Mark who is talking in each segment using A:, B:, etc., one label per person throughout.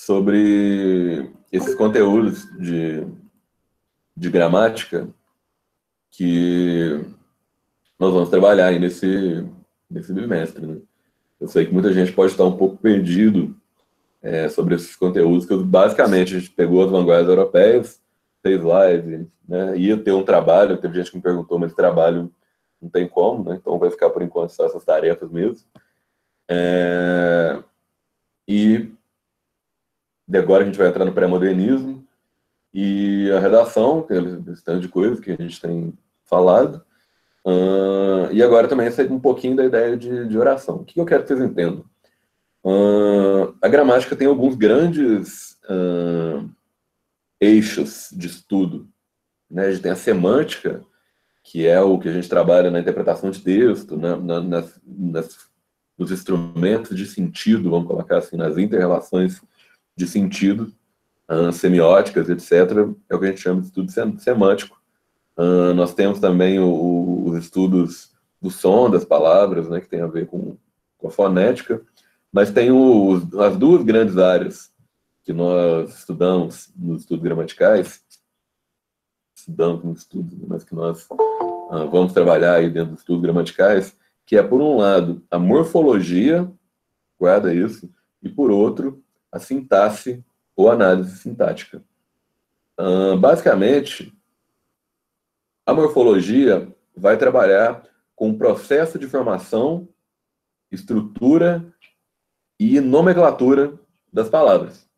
A: sobre esses conteúdos de gramática que nós vamos trabalhar aí nesse bimestre, né? Eu sei que muita gente pode estar um pouco perdido sobre esses conteúdos, que basicamente a gente pegou as vanguardas europeias, fez live, né? Ia ter um trabalho, teve gente que me perguntou, mas trabalho não tem como, né? Então vai ficar por enquanto só essas tarefas mesmo. E agora a gente vai entrar no pré-modernismo e a redação, que é esse tanto de coisa que a gente tem falado. E agora também sai um pouquinho da ideia de oração. O que eu quero que vocês entendam? A gramática tem alguns grandes eixos de estudo, né? A gente tem a semântica, que é o que a gente trabalha na interpretação de texto, nos instrumentos de sentido, vamos colocar assim, nas inter-relações de sentido, semióticas, etc. É o que a gente chama de estudo semântico. Nós temos também os estudos do som das palavras, né, que tem a ver com a fonética, mas tem as duas grandes áreas que nós estudamos nos estudos gramaticais, mas que nós vamos trabalhar aí dentro dos estudos gramaticais, que é, por um lado, a morfologia, guarda isso, e, por outro, a sintaxe ou análise sintática. Basicamente, a morfologia vai trabalhar com o processo de formação, estrutura e nomenclatura das palavras.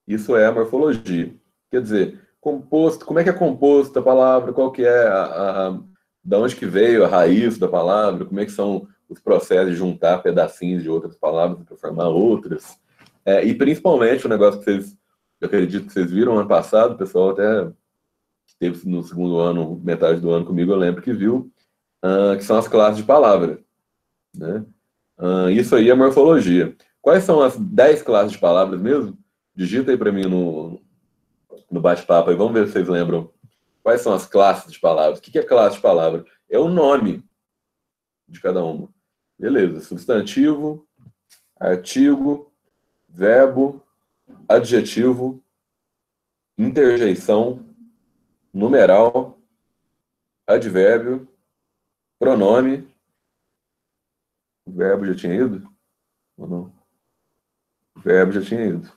A: Isso é a morfologia. Quer dizer, composto, como é que é composta a palavra, qual que é da onde que veio a raiz da palavra, como é que são os processos de juntar pedacinhos de outras palavras para formar outras. E principalmente o negócio que eu acredito que vocês viram ano passado, o pessoal até esteve no segundo ano, metade do ano comigo, eu lembro que viu, que são as classes de palavra, né? Isso aí é morfologia. Quais são as 10 classes de palavras mesmo? Digita aí para mim no bate-papo e vamos ver se vocês lembram. Quais são as classes de palavras? O que é classe de palavra? É o nome de cada uma. Beleza. Substantivo, artigo, verbo, adjetivo, interjeição, numeral, advérbio, pronome. O verbo já tinha ido? Ou não? O verbo já tinha ido.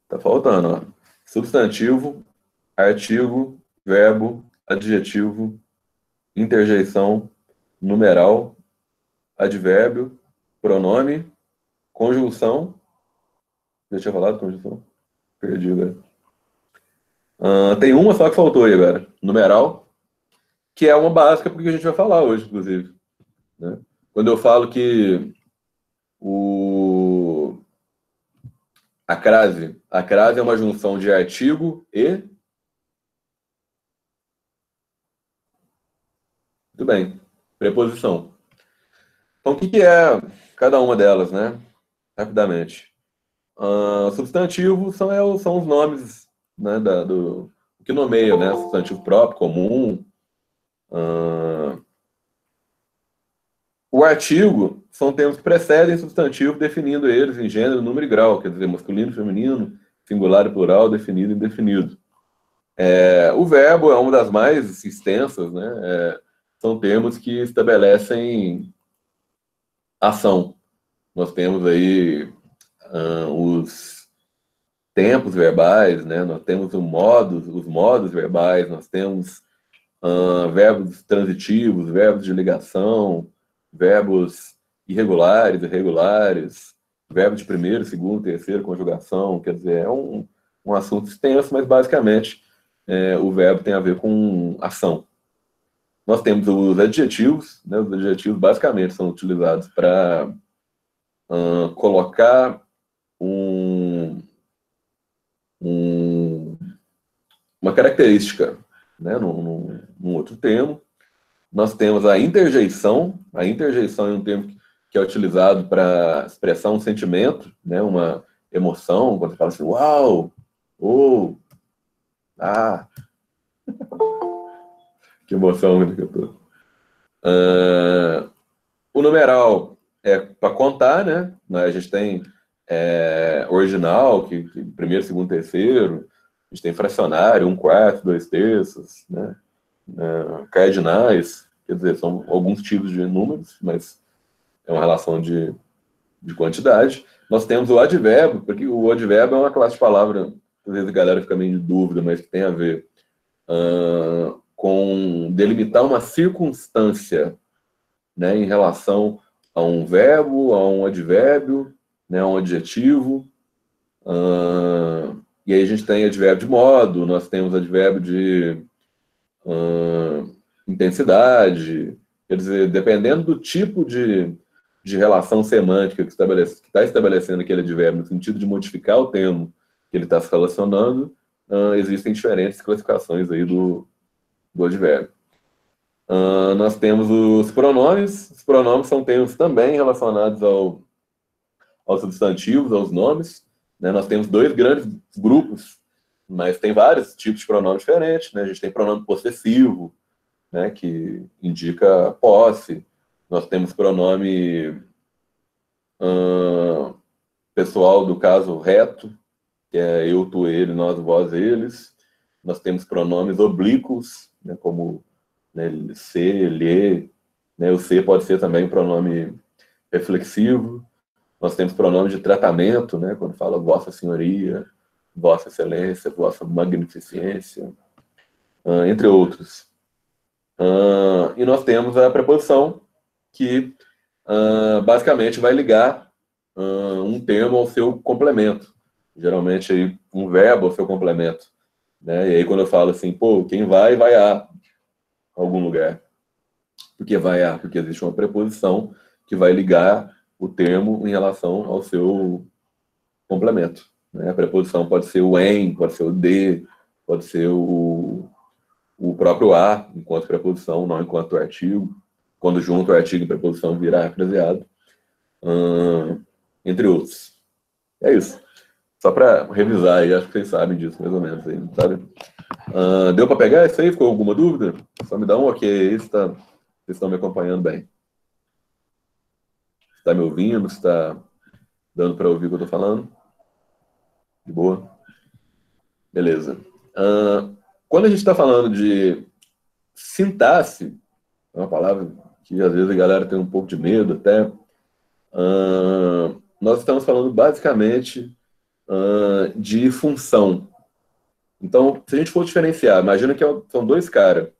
A: Tá faltando, ó. Substantivo, artigo, verbo, adjetivo, interjeição, numeral, advérbio, pronome, conjunção. Já tinha falado conjunção? Perdi agora. Tem uma só que faltou aí agora. Numeral, que é uma básica porque a gente vai falar hoje, inclusive, né? Quando eu falo que a crase é uma junção de artigo e... Muito bem. Preposição. Então, o que é cada uma delas, né? Rapidamente. Substantivo são os nomes, né, do que nomeia, né? Substantivo próprio, comum. O artigo são termos que precedem substantivo, definindo eles em gênero, número e grau, quer dizer, masculino, feminino, singular e plural, definido e indefinido. O verbo é uma das mais extensas, né? São termos que estabelecem ação. Nós temos aí os tempos verbais, né? Nós temos os modos verbais, nós temos verbos transitivos, verbos de ligação, verbos irregulares, irregulares, verbos de primeiro, segundo, terceiro, conjugação, quer dizer, é um assunto extenso, mas basicamente o verbo tem a ver com ação. Nós temos os adjetivos, né? Os adjetivos basicamente são utilizados para colocar uma característica, né, num outro termo. Nós temos a interjeição. A interjeição é um termo que é utilizado para expressar um sentimento, né, uma emoção, quando você fala assim, uau, ou, que emoção que eu tô. O numeral é para contar, né? A gente tem ordinal, que primeiro, segundo, terceiro. A gente tem fracionário, um quarto, dois terços, né? Cardinais, quer dizer, são alguns tipos de números, mas é uma relação de quantidade. Nós temos o advérbio, porque o advérbio é uma classe de palavra, às vezes a galera fica meio de dúvida, mas que tem a ver com delimitar uma circunstância, né, em relação a um verbo, a um advérbio, né, a um adjetivo. E aí a gente tem advérbio de modo, nós temos advérbio de intensidade. Quer dizer, dependendo do tipo de relação semântica que está estabelecendo aquele advérbio, no sentido de modificar o termo que ele está se relacionando, existem diferentes classificações aí do advérbio. Nós temos os pronomes. Os pronomes são termos também relacionados aos substantivos, aos nomes. Né? Nós temos dois grandes grupos, mas tem vários tipos de pronome diferentes. Né? A gente tem pronome possessivo, né, que indica posse. Nós temos pronome pessoal do caso reto, que é eu, tu, ele, nós, vós, eles. Nós temos pronomes oblíquos, né, como, né, se, lhe. Né, o se pode ser também pronome reflexivo. Nós temos pronomes de tratamento, né, quando fala vossa senhoria, vossa excelência, vossa magnificência, entre outros. E nós temos a preposição, que basicamente vai ligar um termo ao seu complemento. Geralmente aí, um verbo ao seu complemento. Né? E aí quando eu falo assim, pô, quem vai a algum lugar. Por que vai a? Porque existe uma preposição que vai ligar o termo em relação ao seu complemento. Né? A preposição pode ser o em, pode ser o de, pode ser o próprio a, enquanto preposição, não enquanto artigo. Quando junto o artigo e preposição virar fraseado. Entre outros. É isso. Só para revisar aí, acho que vocês sabem disso, mais ou menos. Aí, sabe? Deu para pegar isso aí? Ficou alguma dúvida? Só me dá um ok aí, se vocês estão me acompanhando bem. Se está me ouvindo, se está dando para ouvir o que eu estou falando? De boa? Beleza. Quando a gente está falando de sintaxe, é uma palavra que às vezes a galera tem um pouco de medo até, nós estamos falando basicamente de função. Então, se a gente for diferenciar, imagina que são dois caras.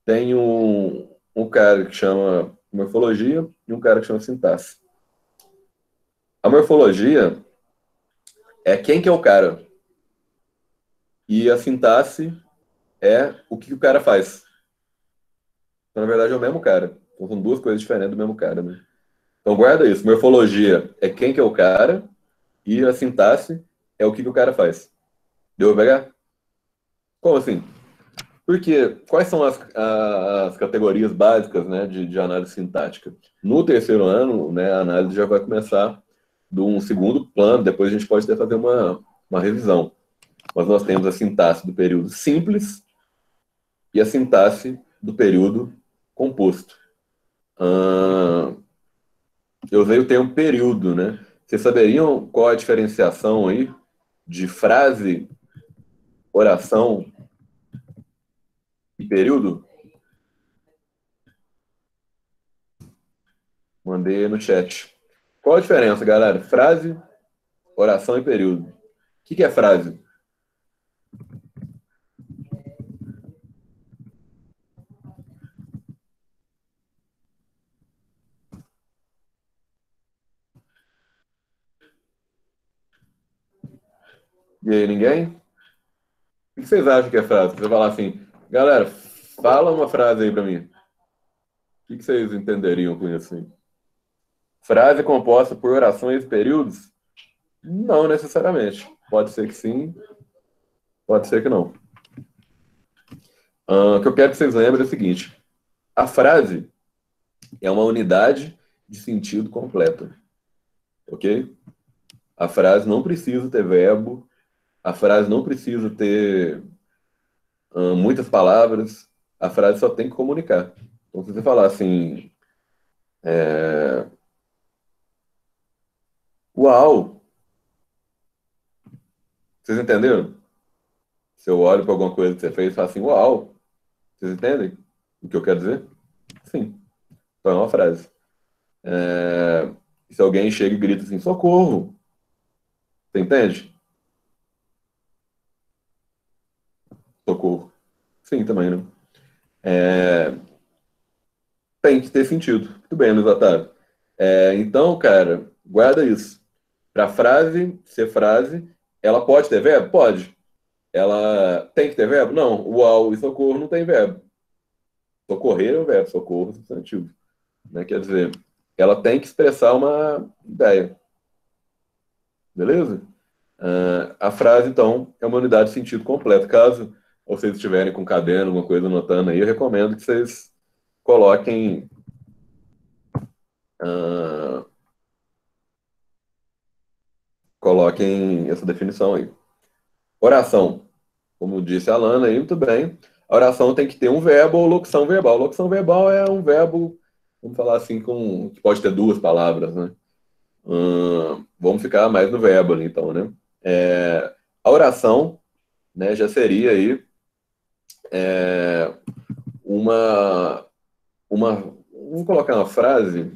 A: Tem um cara que chama morfologia e um cara que chama sintaxe. A morfologia é quem que é o cara. E a sintaxe é o que o cara faz. Então, na verdade, é o mesmo cara. Então, são duas coisas diferentes do mesmo cara. Né? Então, guarda isso. Morfologia é quem que é o cara e a sintaxe é o que o cara faz. Deu pra pegar? Como assim? Porque quais são as categorias básicas, né, de análise sintática? No terceiro ano, né, a análise já vai começar de um segundo plano, depois a gente pode até fazer uma revisão. Mas nós temos a sintaxe do período simples e a sintaxe do período composto. Eu usei o termo período, né? Vocês saberiam qual a diferenciação aí de frase, oração e período? Mandei aí no chat. Qual a diferença, galera? Frase, oração e período. O que é frase? E aí, ninguém? O que vocês acham que é frase? Você vai falar assim, galera, fala uma frase aí pra mim. O que vocês entenderiam com isso? Assim? Frase composta por orações e períodos? Não necessariamente. Pode ser que sim, pode ser que não. O que eu quero que vocês lembrem é o seguinte: a frase é uma unidade de sentido completa. Ok? A frase não precisa ter verbo, a frase não precisa ter muitas palavras, a frase só tem que comunicar. Então, se você falar assim, Uau! Vocês entenderam? Se eu olho para alguma coisa que você fez e falo assim, uau! Vocês entendem o que eu quero dizer? Sim. Então é uma frase. Se alguém chega e grita assim, socorro! Você entende? Socorro. Sim, também, né? Tem que ter sentido. Muito bem, Luiz Otávio. Então, cara, guarda isso. Para frase ser frase, ela pode ter verbo? Pode. Ela tem que ter verbo? Não. Uau e socorro não tem verbo. Socorrer é o verbo, socorro é o substantivo. Né? Quer dizer, ela tem que expressar uma ideia. Beleza? A frase, então, é uma unidade de sentido completo. Caso vocês estiverem com um caderno, alguma coisa anotando aí, eu recomendo que vocês coloquem, ah, coloquem essa definição aí. Oração. Como disse a Lana aí, muito bem. A oração tem que ter um verbo ou locução verbal. Locução verbal é um verbo, vamos falar assim, que pode ter duas palavras, né? Vamos ficar mais no verbo ali, então, né? A oração, né, já seria aí uma, vamos colocar uma frase?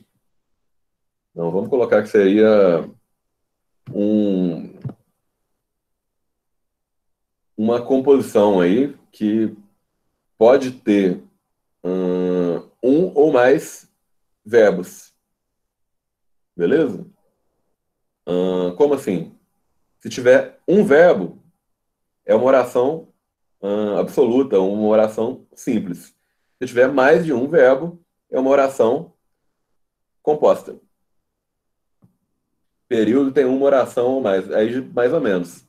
A: Não, vamos colocar que seria um, uma composição aí que pode ter um ou mais verbos, beleza? Como assim? Se tiver um verbo, é uma oração absoluta, uma oração simples. Se tiver mais de um verbo, é uma oração composta. Período tem uma oração ou mais, aí mais ou menos.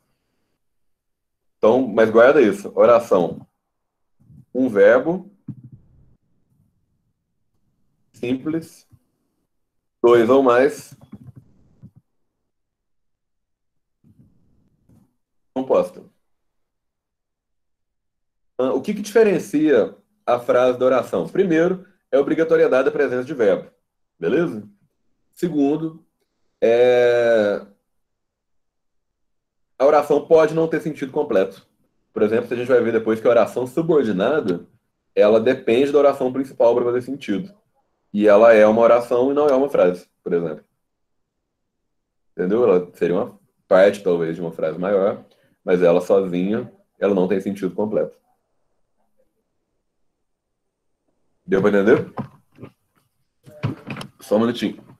A: Então, mas guarda isso. Oração, um verbo, simples, dois ou mais, composta. O que diferencia a frase da oração? Primeiro, é a obrigatoriedade da presença de verbo. Beleza? Segundo, a oração pode não ter sentido completo. Por exemplo, a gente vai ver depois que a oração subordinada, ela depende da oração principal para fazer sentido. E ela é uma oração e não é uma frase, por exemplo. Entendeu? Ela seria uma parte, talvez, de uma frase maior, mas ela sozinha, ela não tem sentido completo. Deu para entender? Só um minutinho.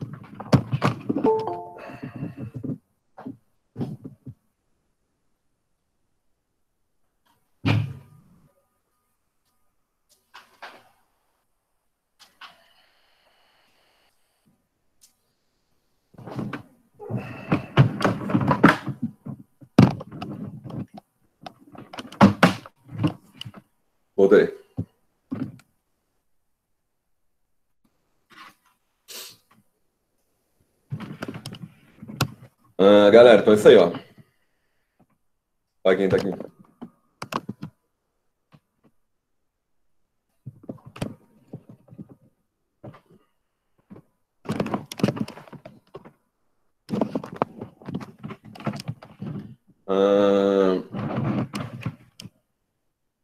A: Voltei. Galera, então é isso aí, ó. Olha quem tá aqui.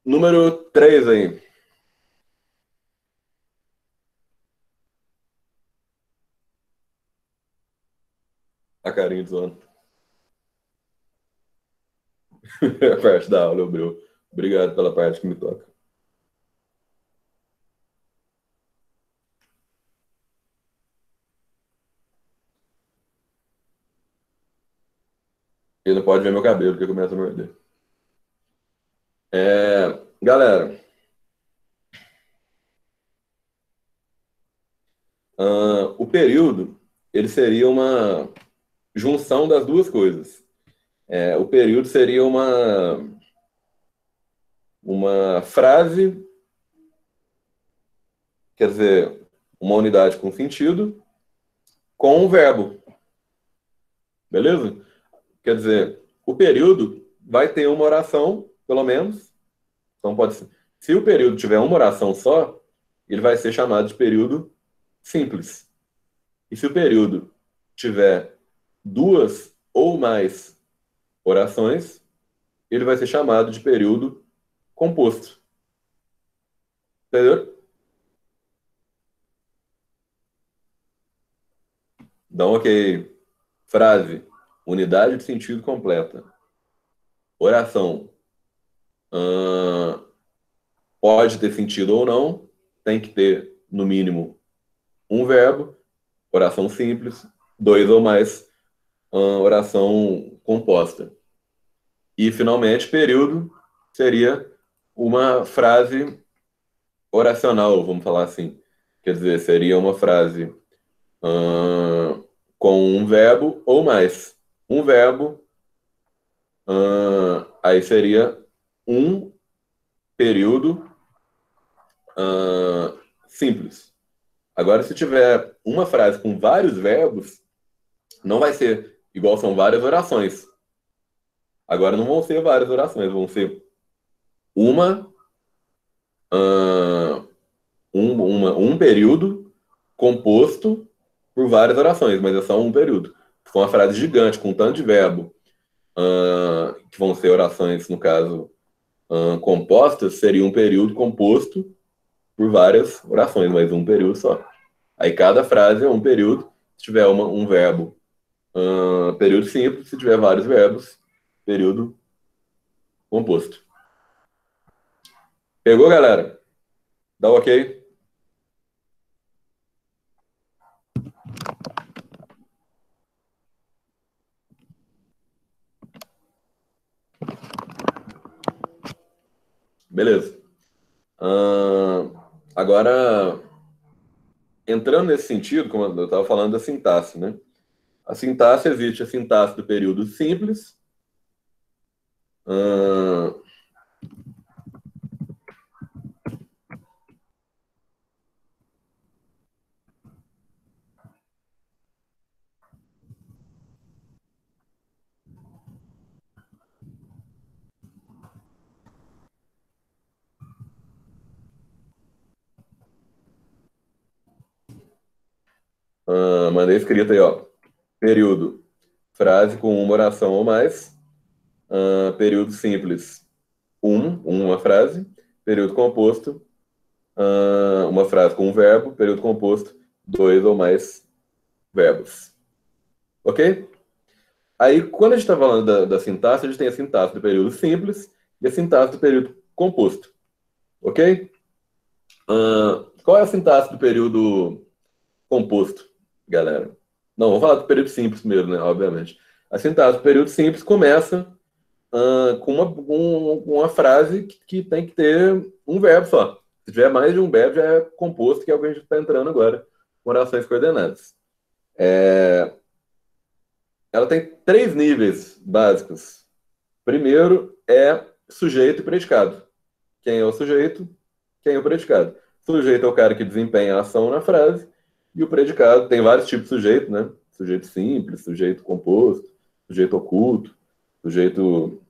A: Número 3 aí. A carinha de zona. A parte da aula, Breu. Obrigado pela parte que me toca. Ele não pode ver meu cabelo, porque começa a morder. Galera, o período, ele seria uma junção das duas coisas. O período seria uma frase, quer dizer, uma unidade com sentido, com um verbo. Beleza? Quer dizer, o período vai ter uma oração, pelo menos. Então pode ser. Se o período tiver uma oração só, ele vai ser chamado de período simples. E se o período tiver duas ou mais orações, ele vai ser chamado de período composto. Entendeu? Então, ok. Frase. Unidade de sentido completa. Oração. Ahn, pode ter sentido ou não. Tem que ter, no mínimo, um verbo. Oração simples. Dois ou mais. Oração composta. E, finalmente, período seria uma frase oracional, vamos falar assim. Quer dizer, seria uma frase com um verbo ou mais. Um verbo, aí seria um período simples. Agora, se tiver uma frase com vários verbos, não vai ser igual são várias orações. Agora não vão ser várias orações, vão ser uma, ah, um período composto por várias orações, mas é só um período. Se for uma frase gigante, com tanto de verbo, que vão ser orações, no caso, compostas, seria um período composto por várias orações, mas um período só. Aí cada frase é um período, se tiver um verbo, período simples, se tiver vários verbos, período composto. Pegou, galera? Dá um ok? Beleza. Agora, entrando nesse sentido, como eu estava falando da sintaxe, né? A sintaxe existe a sintaxe do período simples. Mandei escrito aí, ó. Período, frase com uma oração ou mais. Período simples, uma frase. Período composto, uma frase com um verbo. Período composto, dois ou mais verbos. Ok? Aí, quando a gente está falando da sintaxe, a gente tem a sintaxe do período simples e a sintaxe do período composto. Ok? Qual é a sintaxe do período composto, galera? Não, vamos falar do período simples primeiro, né? Obviamente. A sintaxe do período simples começa com uma frase que tem que ter um verbo só. Se tiver mais de um verbo, já é composto, que é o que a gente está entrando agora, com orações coordenadas. Ela tem três níveis básicos. Primeiro é sujeito e predicado. Quem é o sujeito? Quem é o predicado? Sujeito é o cara que desempenha a ação na frase, e o predicado tem vários tipos de sujeito, né? Sujeito simples, sujeito composto, sujeito oculto, sujeito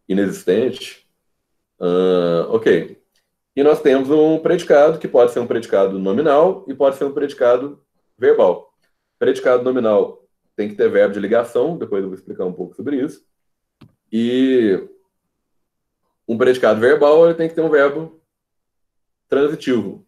A: inexistente. Ok. E nós temos um predicado que pode ser um predicado nominal e pode ser um predicado verbal. Predicado nominal tem que ter verbo de ligação, depois eu vou explicar um pouco sobre isso. E um predicado verbal ele tem que ter um verbo transitivo.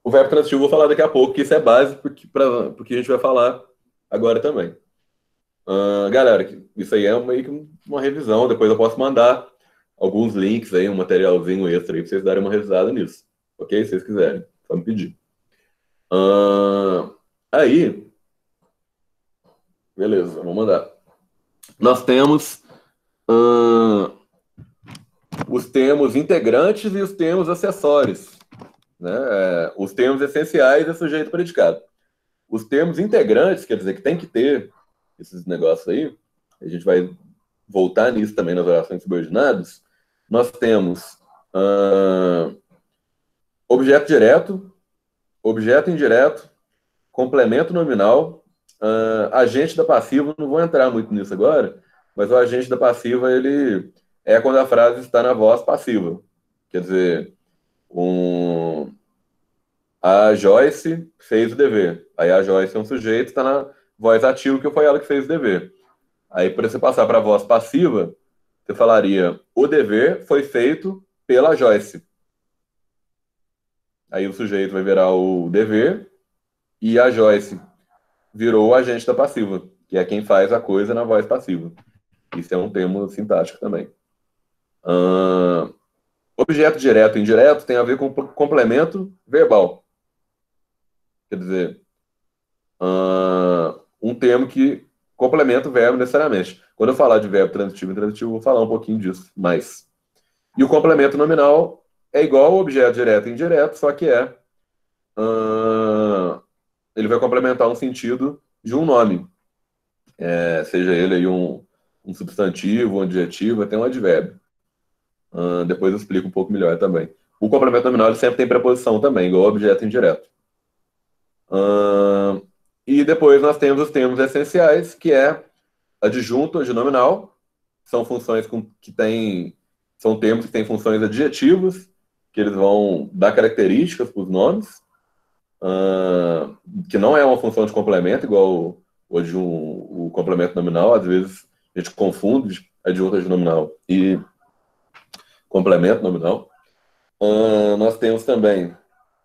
A: O verbo transitivo eu vou falar daqui a pouco, que isso é base porque a gente vai falar agora também. Galera, isso aí é meio que uma revisão, depois eu posso mandar alguns links aí, um materialzinho extra aí, pra vocês darem uma revisada nisso. Ok? Se vocês quiserem, só me pedir. Aí, beleza, vamos mandar. Nós temos os termos integrantes e os termos acessórios. Né? Os termos essenciais é sujeito predicado. Os termos integrantes, quer dizer que tem que ter esses negócios aí, a gente vai voltar nisso também nas orações subordinadas. Nós temos objeto direto, objeto indireto, complemento nominal, agente da passiva, não vou entrar muito nisso agora, mas o agente da passiva, ele é quando a frase está na voz passiva. Quer dizer, a Joyce fez o dever. Aí a Joyce é um sujeito, está na voz ativa, que foi ela que fez o dever. Aí, para você passar para a voz passiva, você falaria: o dever foi feito pela Joyce. Aí o sujeito vai virar o dever e a Joyce virou o agente da passiva, que é quem faz a coisa na voz passiva. Isso é um termo sintático também. Objeto direto e indireto tem a ver com complemento verbal. Quer dizer, um termo que complementa o verbo necessariamente. Quando eu falar de verbo transitivo e intransitivo, eu vou falar um pouquinho disso mais. E o complemento nominal é igual ao objeto direto e indireto, só que ele vai complementar um sentido de um nome. Seja ele aí um substantivo, um adjetivo, até um advérbio. Depois eu explico um pouco melhor também. O complemento nominal ele sempre tem preposição também, igual ao objeto indireto. E depois nós temos os termos essenciais, que é adjunto, adnominal. São funções são termos que têm funções adjetivas, que eles vão dar características para os nomes, que não é uma função de complemento, igual o complemento nominal. Às vezes a gente confunde adjunto, adnominal e complemento nominal. Nós temos também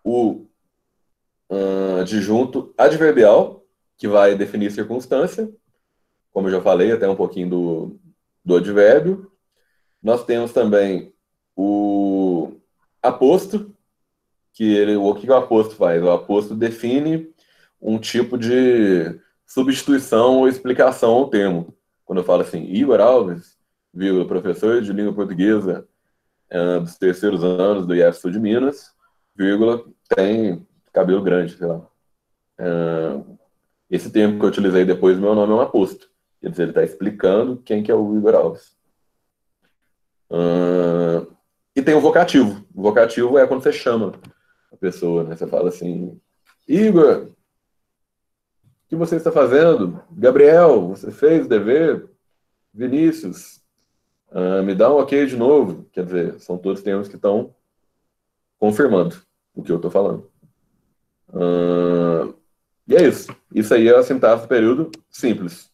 A: o adjunto adverbial, que vai definir circunstância, como eu já falei, até um pouquinho do advérbio. Nós temos também o aposto, o que o aposto faz? O aposto define um tipo de substituição ou explicação ao termo. Quando eu falo assim, Igor Alves, vírgula, professor de língua portuguesa dos terceiros anos do IF Sul de Minas, vírgula, tem cabelo grande, sei lá. Esse termo que eu utilizei depois do meu nome é um aposto. Quer dizer, ele está explicando quem que é o Igor Alves. E tem o vocativo. O vocativo é quando você chama a pessoa, né? Você fala assim, Igor, o que você está fazendo? Gabriel, você fez o dever? Vinícius, me dá um ok de novo. Quer dizer, são todos termos que estão confirmando o que eu estou falando. E é isso. Isso aí é a sintaxe do período simples.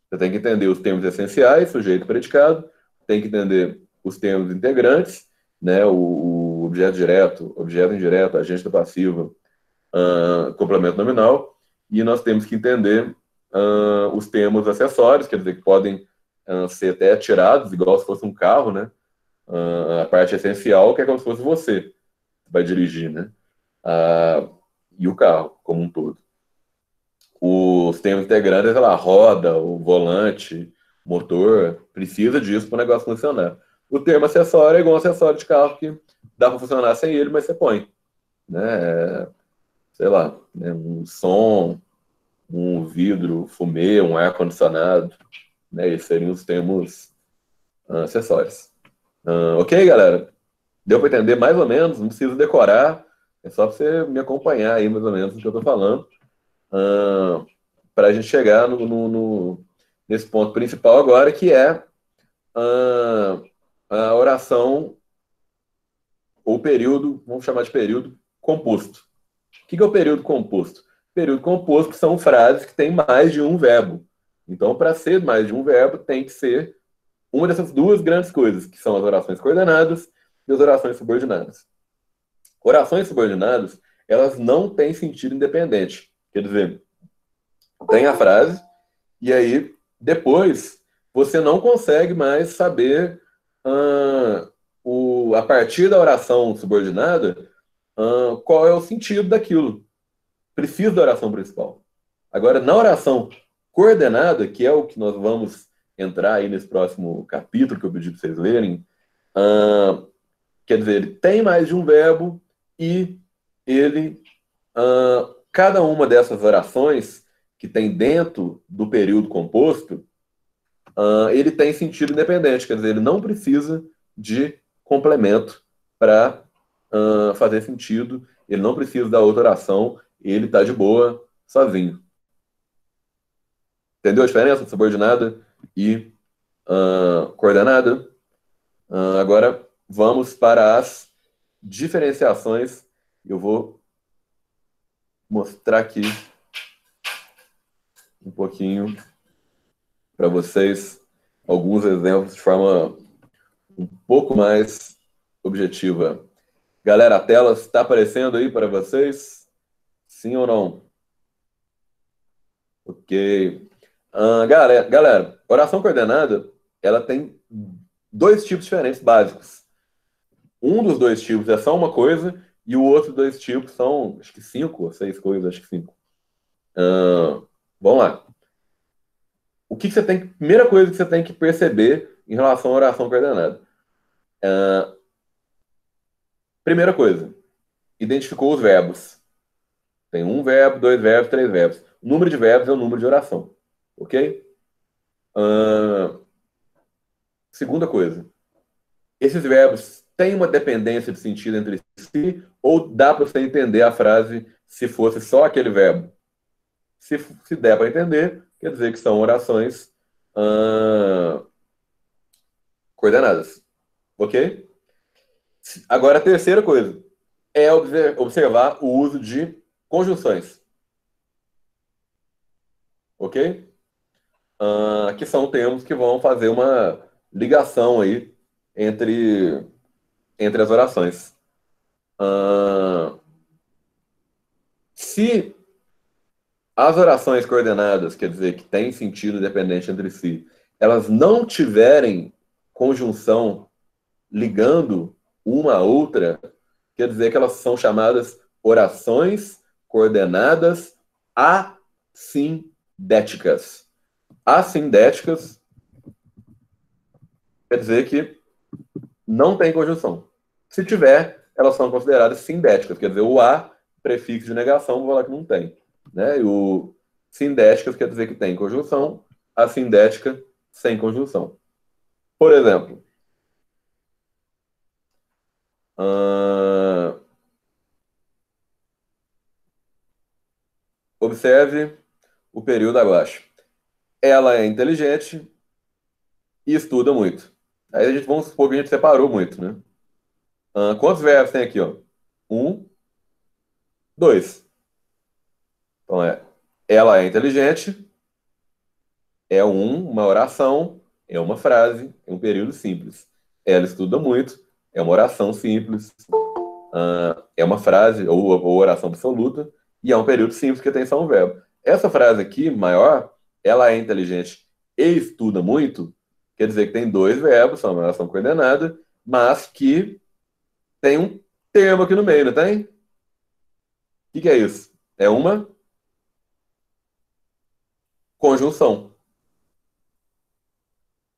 A: Você tem que entender os termos essenciais, sujeito, predicado, tem que entender os termos integrantes, né, o objeto direto, objeto indireto, agente da passiva, complemento nominal, e nós temos que entender os termos acessórios, quer dizer, que podem ser até tirados, igual se fosse um carro, né? A parte essencial, que é como se fosse você que vai dirigir, né? E o carro, como um todo. Os termos integrantes, sei lá, roda, o volante, motor, precisa disso para o negócio funcionar. O termo acessório é igual um acessório de carro que dá para funcionar sem ele, mas você põe, né? Sei lá, né? Um som, um vidro, fumê, um ar-condicionado, né? Esses seriam os termos acessórios. Ok, galera? Deu para entender mais ou menos? Não precisa decorar, é só para você me acompanhar aí mais ou menos no que eu estou falando. Para a gente chegar nesse ponto principal agora, que é a oração ou período, vamos chamar de período composto. O que é o período composto? Período composto são frases que têm mais de um verbo. Então, para ser mais de um verbo, tem que ser uma dessas duas grandes coisas, que são as orações coordenadas e as orações subordinadas. Orações subordinadas, elas não têm sentido independente. Quer dizer, tem a frase, e aí, depois, você não consegue mais saber, a partir da oração subordinada, qual é o sentido daquilo. Precisa da oração principal. Agora, na oração coordenada, que é o que nós vamos entrar aí nesse próximo capítulo que eu pedi para vocês lerem, quer dizer, ele tem mais de um verbo e ele, cada uma dessas orações que tem dentro do período composto, ele tem sentido independente, quer dizer, ele não precisa de complemento para fazer sentido, ele não precisa da outra oração, ele está de boa, sozinho. Entendeu a diferença? Subordinada e coordenada? Agora vamos para as diferenciações. Eu vou mostrar aqui um pouquinho para vocês alguns exemplos de forma um pouco mais objetiva. Galera, a tela está aparecendo aí para vocês? Sim ou não? Ok. Galera, oração coordenada, ela tem dois tipos diferentes básicos. Um dos dois tipos é só uma coisa e o outro dois tipos são, acho que cinco ou seis coisas, acho que cinco. Vamos lá. Primeira coisa que você tem que perceber em relação à oração coordenada. Primeira coisa, identificou os verbos. Tem um verbo, dois verbos, três verbos. O número de verbos é o número de oração. Ok? Segunda coisa, esses verbos têm uma dependência de sentido entre si ou dá para você entender a frase se fosse só aquele verbo? Se der para entender, quer dizer que são orações coordenadas. Ok? Agora, a terceira coisa é observar o uso de conjunções. Ok? Que são termos que vão fazer uma ligação aí entre as orações. Se as orações coordenadas, quer dizer, que têm sentido dependente entre si, elas não tiverem conjunção ligando uma a outra, quer dizer que elas são chamadas orações coordenadas assindéticas. Assindéticas quer dizer que não tem conjunção. Se tiver, elas são consideradas sindéticas, quer dizer, o a, prefixo de negação, vou falar que não tem. Né? E o sindéticas quer dizer que tem conjunção, a sindética sem conjunção. Por exemplo, observe o período abaixo. Ela é inteligente e estuda muito. Aí vamos supor que a gente separou muito, né? Quantos verbos tem aqui, ó? Um, dois. Então ela é inteligente, uma oração, é uma frase, é um período simples. Ela estuda muito, é uma oração simples, é uma frase ou oração absoluta, e é um período simples que tem só um verbo. Essa frase aqui, maior, ela é inteligente e estuda muito, quer dizer que tem dois verbos, são uma oração coordenada, mas que tem um termo aqui no meio, não tem? O que é isso? É uma conjunção.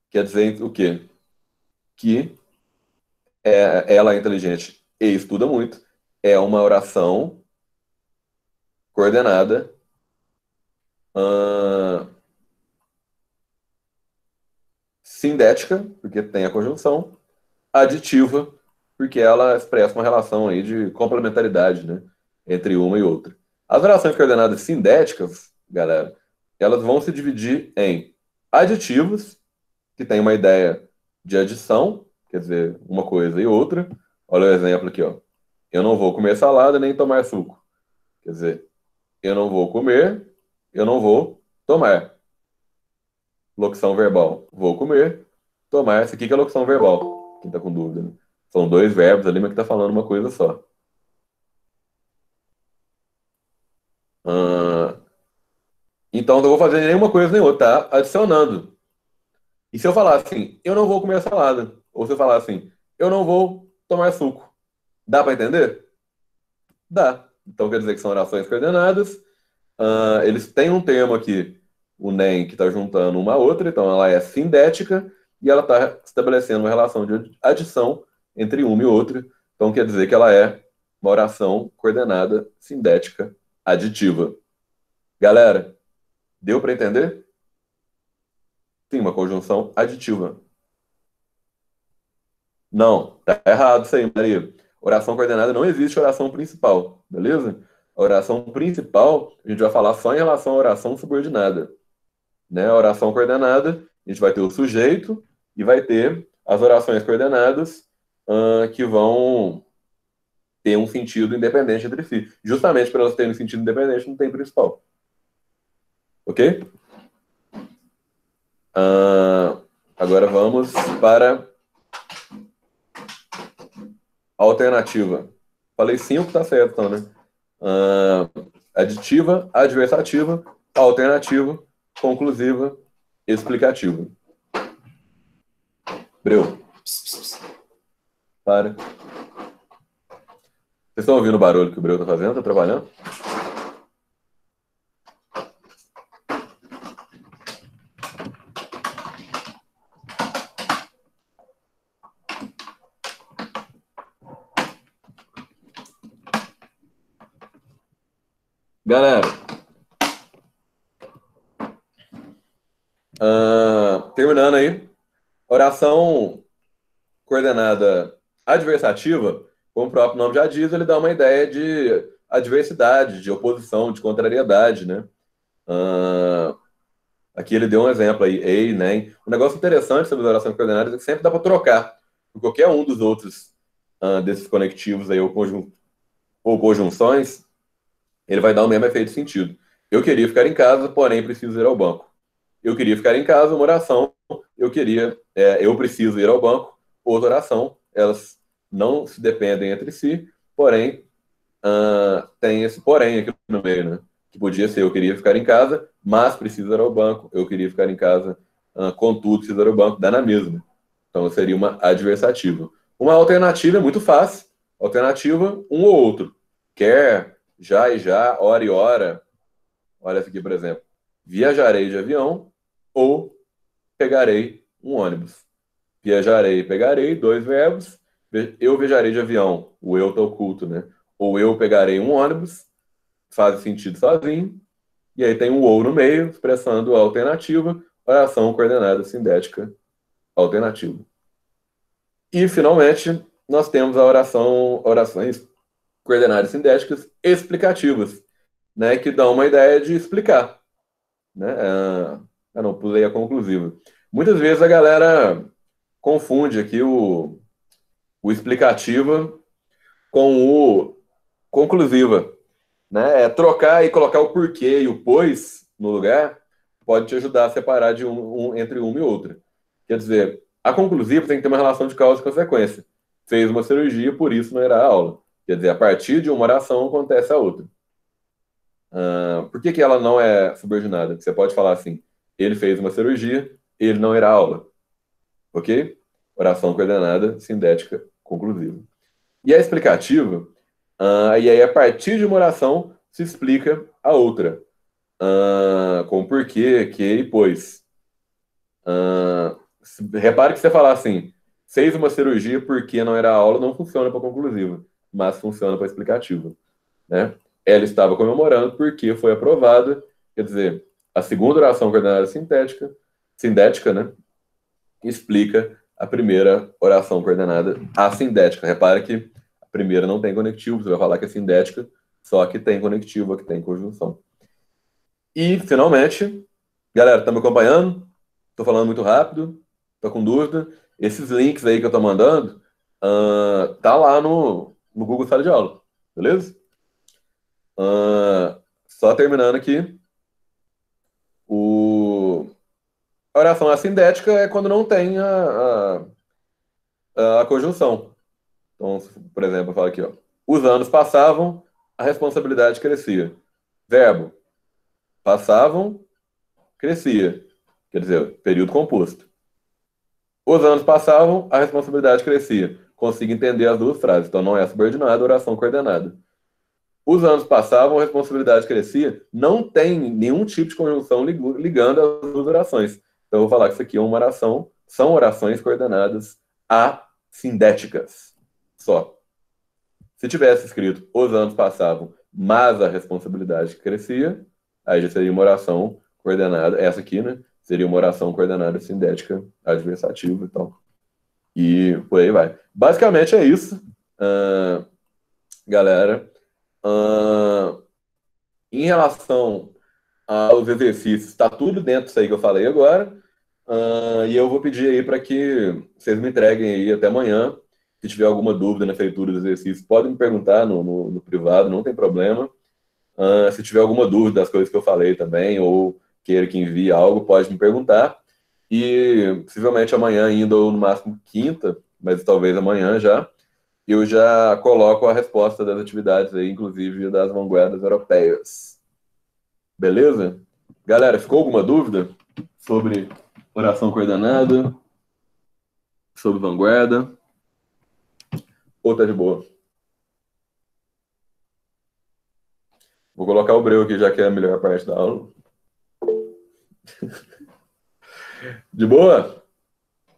A: Quer dizer o quê? Que ela é inteligente e estuda muito, é uma oração coordenada sindética, porque tem a conjunção, aditiva, porque ela expressa uma relação aí de complementaridade, né, entre uma e outra. As orações coordenadas sindéticas, galera, elas vão se dividir em aditivos, que tem uma ideia de adição, quer dizer, uma coisa e outra. Olha o exemplo aqui, ó. Eu não vou comer salada nem tomar suco. Quer dizer, eu não vou comer, eu não vou tomar. Locução verbal. Vou comer, tomar. Essa aqui que é locução verbal. Quem tá com dúvida, né? São dois verbos ali, mas que tá falando uma coisa só. Então, eu não vou fazer nenhuma coisa nem outra, tá? Adicionando. E se eu falar assim, eu não vou comer salada? Ou se eu falar assim, eu não vou tomar suco? Dá para entender? Dá. Então, quer dizer que são orações coordenadas. Eles têm um termo aqui, o NEM, que está juntando uma a outra, então ela é sindética e ela está estabelecendo uma relação de adição entre uma e outra. Então quer dizer que ela é uma oração coordenada sindética aditiva. Galera, deu para entender? Sim, uma conjunção aditiva. Não, tá errado isso aí, Maria. Oração coordenada não existe oração principal, beleza? A oração principal, a gente vai falar só em relação à oração subordinada. Né? A oração coordenada, a gente vai ter o sujeito e vai ter as orações coordenadas que vão ter um sentido independente entre si. Justamente para elas terem um sentido independente, não tem principal. Ok? Agora vamos para a alternativa. Falei 5, tá certo, então, né? Aditiva, adversativa, alternativa, conclusiva, explicativa. Breu. Para. Vocês estão ouvindo o barulho que o Breu tá fazendo? Tá trabalhando? Galera, terminando aí, oração coordenada adversativa, como o próprio nome já diz, ele dá uma ideia de adversidade, de oposição, de contrariedade, né? Aqui ele deu um exemplo aí, ei, nem. Um negócio interessante sobre as orações coordenadas é que sempre dá para trocar por qualquer um dos outros desses conectivos aí, ou conjunções, ele vai dar o mesmo efeito de sentido. Eu queria ficar em casa, porém preciso ir ao banco. Eu queria ficar em casa, uma oração. Eu preciso ir ao banco, outra oração. Elas não se dependem entre si, porém, tem esse porém aqui no meio, né? Que podia ser, eu queria ficar em casa, mas preciso ir ao banco. Eu queria ficar em casa, contudo, preciso ir ao banco. Dá na mesma. Então, seria uma adversativa. Uma alternativa é muito fácil. Alternativa, um ou outro. Quer, já e já, hora e hora. Olha essa aqui, por exemplo. Viajarei de avião ou pegarei um ônibus. Viajarei e pegarei, dois verbos. Eu viajarei de avião, o eu está oculto, né? Ou eu pegarei um ônibus, faz sentido sozinho. E aí tem um ou no meio, expressando a alternativa, oração coordenada sintética alternativa. E, finalmente, nós temos orações coordenadas sintéticas explicativas, né? Que dão uma ideia de explicar, né? Não, pulei a conclusiva. Muitas vezes a galera confunde aqui o explicativa com o conclusiva, né? Trocar e colocar o porquê e o pois no lugar pode te ajudar a separar entre uma e outra. Quer dizer, a conclusiva tem que ter uma relação de causa e consequência. Fez uma cirurgia, por isso não irá à aula. Quer dizer, a partir de uma oração acontece a outra. Por que ela não é subordinada? Você pode falar assim, ele fez uma cirurgia, ele não irá à aula. Ok? Oração coordenada, sintética, conclusiva. E a explicativa, e aí a partir de uma oração se explica a outra. Com porquê, que e pois. Repare que você falar assim, fez uma cirurgia porque não era aula, não funciona para conclusiva, mas funciona para explicativa. Né? Ela estava comemorando porque foi aprovada, quer dizer, a segunda oração coordenada sintética, né? Explica a primeira oração coordenada assindética. Repare que a primeira não tem conectivo, você vai falar que é sindética, só que tem conectivo, que tem conjunção. E, finalmente, galera, tá me acompanhando? Tô falando muito rápido, tô com dúvida. Esses links aí que eu tô mandando, tá lá no Google Sala de Aula, beleza? Só terminando aqui, a oração assindética é quando não tem a conjunção. Então, por exemplo, eu falo aqui, ó. Os anos passavam, a responsabilidade crescia. Verbo, passavam, crescia. Quer dizer, período composto. Os anos passavam, a responsabilidade crescia. Consigo entender as duas frases. Então, não é subordinada, oração coordenada. Os anos passavam, a responsabilidade crescia. Não tem nenhum tipo de conjunção ligando as duas orações. Então, eu vou falar que isso aqui é uma oração, são orações coordenadas assindéticas. Só. Se tivesse escrito os anos passavam, mas a responsabilidade crescia, aí já seria uma oração coordenada, essa aqui, né? Seria uma oração coordenada sindética, adversativa e tal. E por aí vai. Basicamente é isso, galera. Em relação aos exercícios, está tudo dentro disso aí que eu falei agora. E eu vou pedir aí para que vocês me entreguem aí até amanhã. Se tiver alguma dúvida na feitura do exercício, podem me perguntar no privado, não tem problema. Se tiver alguma dúvida das coisas que eu falei também, ou queira que envie algo, pode me perguntar. E possivelmente amanhã ainda, ou no máximo quinta, mas talvez amanhã já, eu já coloco a resposta das atividades aí, inclusive das vanguardas europeias. Beleza? Galera, ficou alguma dúvida sobre oração coordenada, sobre vanguarda? Ou tá de boa? Vou colocar o breu aqui, já que é a melhor parte da aula. De boa?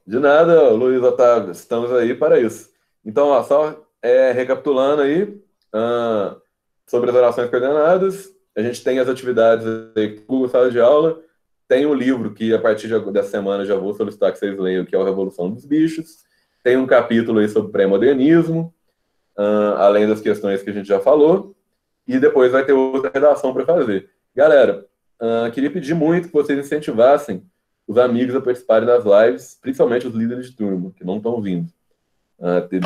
A: De nada, Luiz Otávio. Estamos aí para isso. Então, ó, só recapitulando aí, sobre as orações coordenadas, a gente tem as atividades aí do Google Sala de Aula, tem um livro que a partir dessa semana já vou solicitar que vocês leiam, que é o Revolução dos Bichos. Tem um capítulo aí sobre pré-modernismo, além das questões que a gente já falou, e depois vai ter outra redação para fazer. Galera, queria pedir muito que vocês incentivassem os amigos a participarem das lives, principalmente os líderes de turma, que não estão vindo.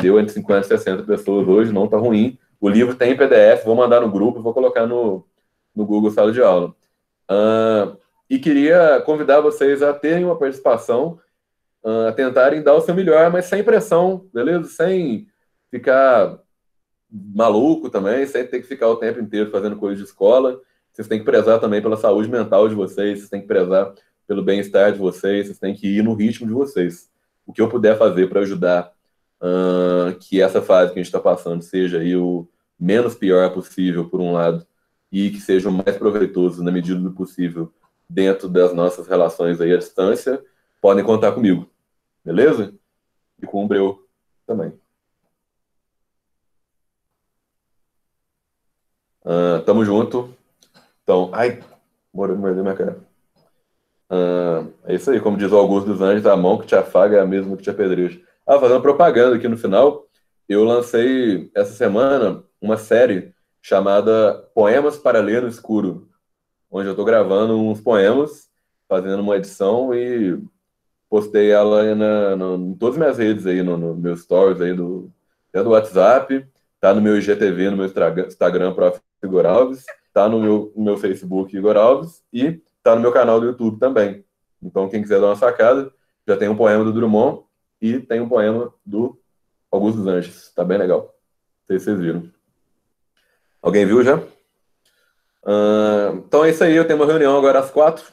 A: Deu entre 50 e 60 pessoas hoje, não está ruim. O livro tem em PDF, vou mandar no grupo, vou colocar no Google Sala de Aula. E queria convidar vocês a terem uma participação, a tentarem dar o seu melhor, mas sem pressão, beleza? Sem ficar maluco também, sem ter que ficar o tempo inteiro fazendo coisa de escola. Vocês têm que prezar também pela saúde mental de vocês, têm que prezar pelo bem-estar de vocês têm que ir no ritmo de vocês. O que eu puder fazer para ajudar que essa fase que a gente está passando seja aí o menos pior possível, por um lado, e que seja o mais proveitoso na medida do possível dentro das nossas relações aí à distância, podem contar comigo. Beleza? E com o Breu também. Tamo junto. Então, ai, mordeu minha cara. É isso aí, como diz o Augusto dos Anjos, a mão que te afaga é a mesma que te apedreja. Fazendo propaganda aqui no final, eu lancei essa semana uma série chamada Poemas para Ler no Escuro, onde eu estou gravando uns poemas, fazendo uma edição e postei ela aí em todas as minhas redes aí, no meu stories aí do WhatsApp, tá no meu IGTV, no meu Instagram, Prof. Igor Alves, tá no meu Facebook, Igor Alves, e tá no meu canal do YouTube também. Então, quem quiser dar uma sacada, já tem um poema do Drummond e tem um poema do Augusto dos Anjos. Tá bem legal. Não sei se vocês viram. Alguém viu já? Então é isso aí, eu tenho uma reunião agora às 4.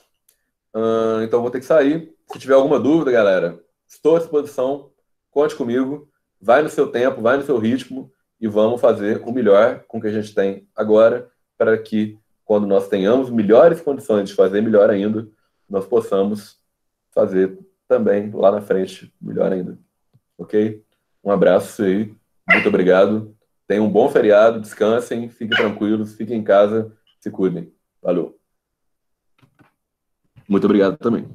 A: Então vou ter que sair. Se tiver alguma dúvida, galera, estou à disposição. Conte comigo. Vai no seu tempo, vai no seu ritmo e vamos fazer o melhor com o que a gente tem agora para que, quando nós tenhamos melhores condições de fazer melhor ainda, nós possamos fazer também lá na frente melhor ainda. Ok? Um abraço aí. Muito obrigado. Tenham um bom feriado. Descansem. Fiquem tranquilos. Fiquem em casa. Se cuidem. Valeu. Muito obrigado também.